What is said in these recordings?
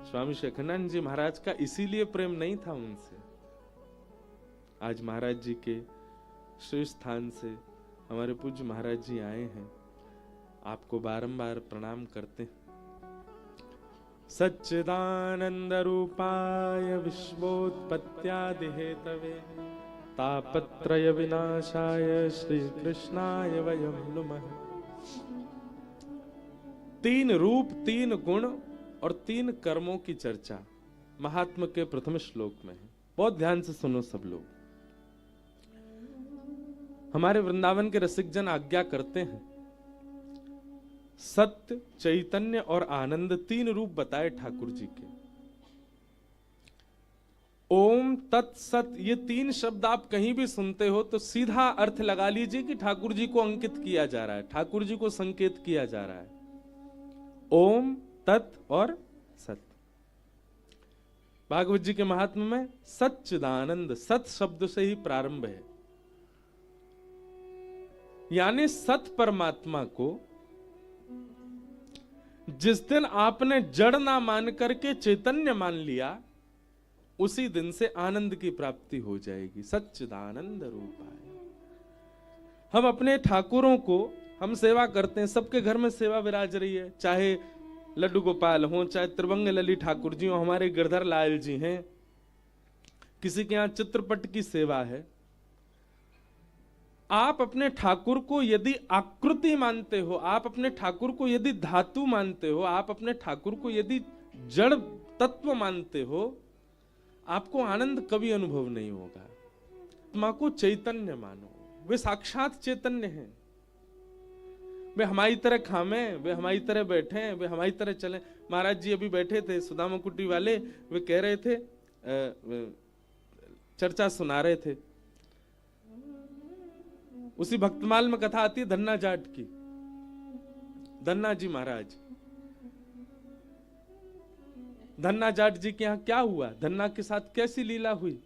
स्वामी शेखानंद जी महाराज का इसीलिए प्रेम नहीं था उनसे। आज महाराज जी के श्री स्थान से हमारे पूज्य महाराज जी आए हैं, आपको बारंबार प्रणाम करते हैं। सच्चिदानंद रूपाय विश्वोत्पत्त्यादि हेतवे तापत्रय विनाशाय श्री कृष्णाय वयं नुमः। 3 रूप, 3 गुण और 3 कर्मों की चर्चा महात्मा के प्रथम श्लोक में है। बहुत ध्यान से सुनो सब लोग। हमारे वृंदावन के रसिक जन आज्ञा करते हैं, सत्य, चैतन्य और आनंद 3 रूप बताए ठाकुर जी के। ओम तत्सत, ये 3 शब्द आप कहीं भी सुनते हो तो सीधा अर्थ लगा लीजिए कि ठाकुर जी को अंकित किया जा रहा है, ठाकुर जी को संकेत किया जा रहा है। ओम, तत् और सत। भागवत जी के महात्म्य में सच्चिदानंद, सत शब्द से ही प्रारंभ है, यानी सत परमात्मा को जिस दिन आपने जड़ ना मान करके चैतन्य मान लिया, उसी दिन से आनंद की प्राप्ति हो जाएगी। सच्चिदानंद रूपाय। हम अपने ठाकुरों को हम सेवा करते हैं, सबके घर में सेवा विराज रही है, चाहे लड्डू गोपाल हो, चाहे त्रिभंग लली ठाकुर जी हो, हमारे गिरधर लाल जी हैं, किसी के यहां चित्रपट की सेवा है। आप अपने ठाकुर को यदि आकृति मानते हो, आप अपने ठाकुर को यदि धातु मानते हो, आप अपने ठाकुर को यदि जड़ तत्व मानते हो, आपको आनंद कभी अनुभव नहीं होगा। आत्मा को चैतन्य मानो, वे साक्षात चैतन्य हैं। वे हमारी तरह खामे, वे हमारी तरह बैठे, वे हमारी तरह चले। महाराज जी अभी बैठे थे, सुदामा कुटी वाले, वे कह रहे थे, चर्चा सुना रहे थे। उसी भक्तमाल में कथा आती है धन्ना जाट की। धन्ना जी महाराज, धन्ना जाट जी के यहां क्या हुआ, धन्ना के साथ कैसी लीला हुई।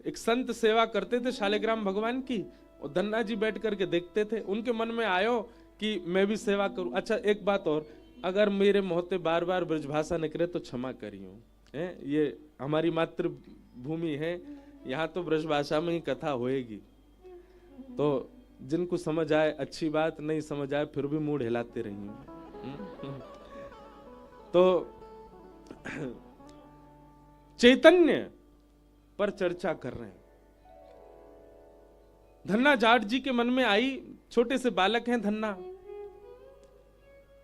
एक संत सेवा करते थे शालिग्राम भगवान की, और धन्ना जी बैठ करके देखते थे। उनके मन में आयो कि मैं भी सेवा करूं। अच्छा एक बात और, अगर मेरे मुंह बार बार ब्रजभाषा निकले तो क्षमा करियो, ये हमारी मातृभूमि है, यहाँ तो ब्रजभाषा में ही कथा होएगी। तो जिनको समझ आए अच्छी बात, नहीं समझ आए फिर भी मूड हिलाते रहिए। तो चैतन्य पर चर्चा कर रहे हैं। धन्ना जाट जी के मन में आई, छोटे से बालक हैं धन्ना,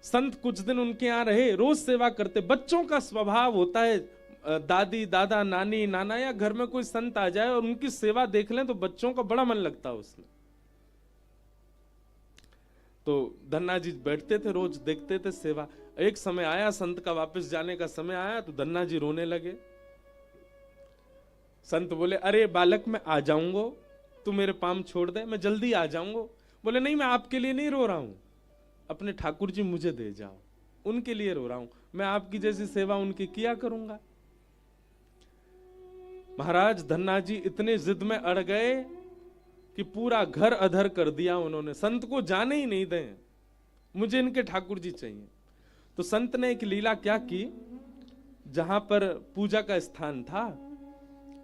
संत कुछ दिन उनके यहां रहे, रोज सेवा करते। बच्चों का स्वभाव होता है, दादी दादा नानी नाना या घर में कोई संत आ जाए और उनकी सेवा देख लें तो बच्चों का बड़ा मन लगता है उसमें। तो धन्ना जी बैठते थे, रोज देखते थे सेवा। एक समय आया, संत का वापस जाने का समय आया, तो धन्ना जी रोने लगे। संत बोले, अरे बालक मैं आ जाऊंगा, तू मेरे पाम छोड़ दे, मैं जल्दी आ जाऊंगा। बोले नहीं, मैं आपके लिए नहीं रो रहा हूं, अपने ठाकुर जी मुझे दे जाओ, उनके लिए रो रहा हूं, मैं आपकी जैसी सेवा उनकी किया करूंगा। महाराज धन्ना जी इतने जिद में अड़ गए कि पूरा घर अधर कर दिया उन्होंने, संत को जाने ही नहीं दें, मुझे इनके ठाकुर जी चाहिए। तो संत ने एक लीला क्या की, जहां पर पूजा का स्थान था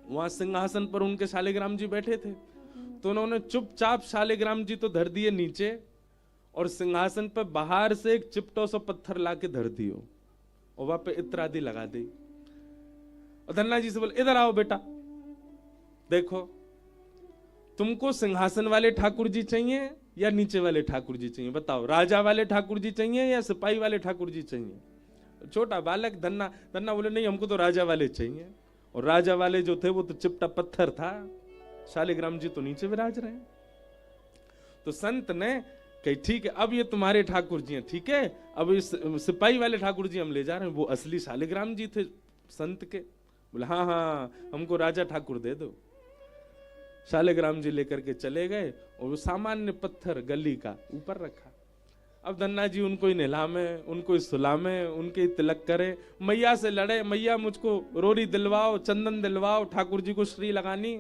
वहां सिंहासन पर उनके शालिग्राम जी बैठे थे, तो उन्होंने चुपचाप शालिग्राम जी तो धर दिए नीचे, और सिंहासन पर बाहर से एक चिपटो सा पत्थर लाके धर दियो और वहां पे इत्र आदि लगा दी। और धन्ना जी से बोले, इधर आओ बेटा, देखो तुमको सिंहासन वाले ठाकुर जी चाहिए या नीचे वाले ठाकुर जी चाहिए, बताओ, राजा वाले ठाकुर जी चाहिए या सिपाही वाले ठाकुर जी चाहिए। छोटा बालक धन्ना बोले, नहीं हमको तो राजा वाले चाहिए। और राजा वाले जो थे वो तो चिपटा पत्थर था, शालिग्राम जी तो नीचे विराज रहे। तो संत ने कही, ठीक है अब ये तुम्हारे ठाकुर जी हैं, ठीक है, अब इस सिपाही वाले ठाकुर जी हम ले जा रहे हैं। वो असली शालिग्राम जी थे संत के। बोले हाँ हाँ हमको राजा ठाकुर दे दो। शालिग्राम जी लेकर के चले गए और वो सामान्य पत्थर गली का ऊपर रखा। अब धन्ना जी उनको ही नहलामे, उनको ही सुलामे, उनके ही तिलक करे, मैया से लड़े, मैया मुझको रोरी दिलवाओ, चंदन दिलवाओ, ठाकुर जी को श्री लगानी।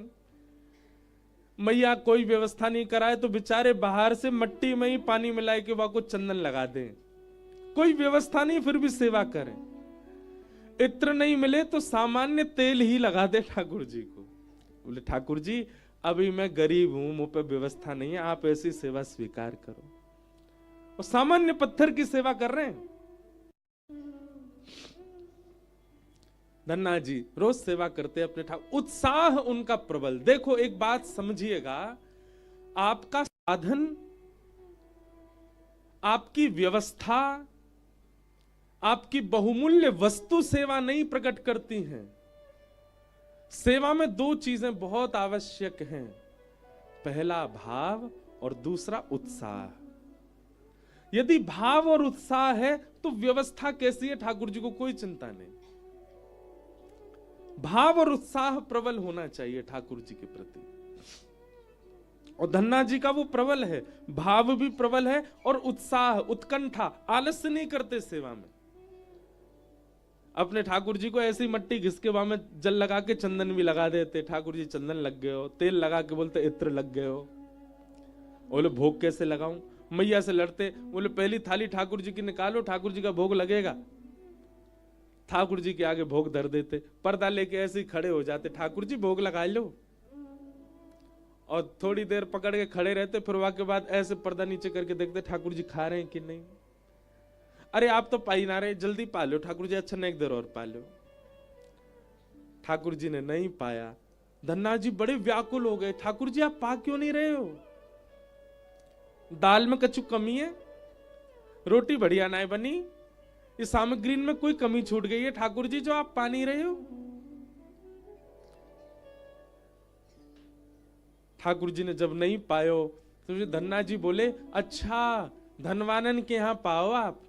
मैया कोई व्यवस्था नहीं कराए तो बेचारे बाहर से मट्टी में ही पानी मिलाए के वहां को चंदन लगा दें, कोई व्यवस्था नहीं फिर भी सेवा करें। इत्र नहीं मिले तो सामान्य तेल ही लगा दे ठाकुर जी को। बोले ठाकुर जी अभी मैं गरीब हूं, मुंह पे व्यवस्था नहीं है, आप ऐसी सेवा स्वीकार करो। और सामान्य पत्थर की सेवा कर रहे हैं। धन्ना जी रोज सेवा करते अपने ठाकुर, उत्साह उनका प्रबल। देखो एक बात समझिएगा, आपका साधन, आपकी व्यवस्था, आपकी बहुमूल्य वस्तु सेवा नहीं प्रकट करती हैं। सेवा में दो चीजें बहुत आवश्यक हैं, पहला भाव और दूसरा उत्साह। यदि भाव और उत्साह है तो व्यवस्था कैसी है ठाकुर जी को कोई चिंता नहीं। भाव और उत्साह प्रबल होना चाहिए ठाकुर जी के प्रति, और धन्ना जी का वो प्रबल है, भाव भी प्रबल है और उत्साह, उत्कंठा, आलस्य नहीं करते सेवा में। अपने ठाकुर जी को ऐसी मट्टी घिस के वहां में जल लगा के चंदन भी लगा देते, ठाकुर जी चंदन लग गए हो, तेल लगा के बोलते इत्र लग गए हो। बोले भोग कैसे लगाऊं, मैया से लड़ते, बोले पहली थाली ठाकुर जी की निकालो, ठाकुर जी का भोग लगेगा। ठाकुर जी के आगे भोग धर देते, पर्दा लेके ऐसे ही खड़े हो जाते, ठाकुर जी भोग लगा लो। और थोड़ी देर पकड़ के खड़े रहते, फिर वहां के बाद ऐसे पर्दा नीचे करके देखते ठाकुर जी खा रहे हैं कि नहीं। अरे आप तो पाई ना रहे, जल्दी पा लो ठाकुर जी, अच्छा एक देर और पा लो। ठाकुर जी ने नहीं पाया, धन्ना जी बड़े व्याकुल हो गए, ठाकुर जी आप पा क्यों नहीं रहे हो, दाल में कछु कमी है, रोटी बढ़िया ना बनी, इस सामग्री में कोई कमी छूट गई है ठाकुर जी जो आप पा नहीं रहे हो। ठाकुर जी ने जब नहीं पायो तो धन्ना जी बोले अच्छा धनवानन के यहां पाओ आप,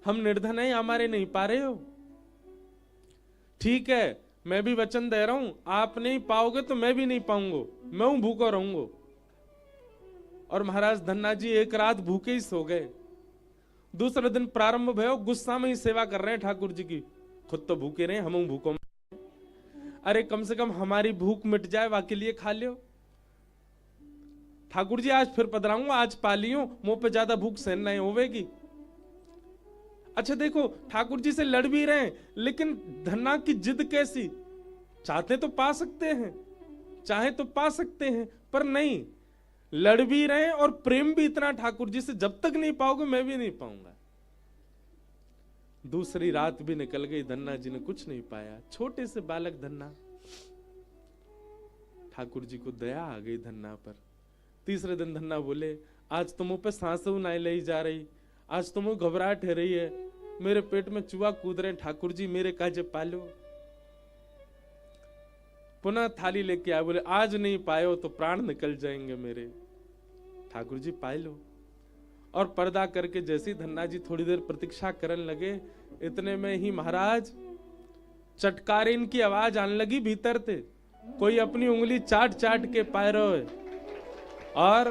हम निर्धन हैं, हमारे नहीं पा रहे हो। ठीक है मैं भी वचन दे रहा हूं, आप नहीं पाओगे तो मैं भी नहीं पाऊंगा, मैं हूं भूखा रहूंगा। और महाराज धन्ना जी एक रात भूखे ही सो गए। दूसरे दिन प्रारंभ भयो, गुस्सा में ही सेवा कर रहे हैं ठाकुर जी की, खुद तो भूखे रहे, हम भूखों। अरे कम से कम हमारी भूख मिट जाए, वाके लिए खा लियो। ठाकुर जी आज फिर पधराऊंगा, आज पा लियो, मुंह पे ज्यादा भूख सहन नहीं होवेगी। अच्छा देखो ठाकुर जी से लड़ भी रहे हैं, लेकिन धन्ना की जिद कैसी, चाहते तो पा सकते हैं, चाहे तो पा सकते हैं, पर नहीं, लड़ भी रहे हैं और प्रेम भी इतना ठाकुर जी से, जब तक नहीं पाओगे मैं भी नहीं पाऊंगा। दूसरी रात भी निकल गई, धन्ना जी ने कुछ नहीं पाया, छोटे से बालक धन्ना। ठाकुर जी को दया आ गई धन्ना पर। तीसरे दिन धन्ना बोले आज तो मुंह पे सांसों नहीं लाई जा रही, आज तो मुझे घबराहट हो रही है, मेरे पेट में चूहा कूद रहे, ठाकुर जी मेरे काजे पालो। पुनः थाली लेके आए, बोले आज नहीं पायो तो प्राण निकल जाएंगे मेरे, ठाकुर जी पाए लो। और पर्दा करके जैसी धन्ना जी थोड़ी देर प्रतीक्षा करने लगे, इतने में ही महाराज चटकारीन की आवाज आने लगी भीतर से, कोई अपनी उंगली चाट चाट के पाए रहे और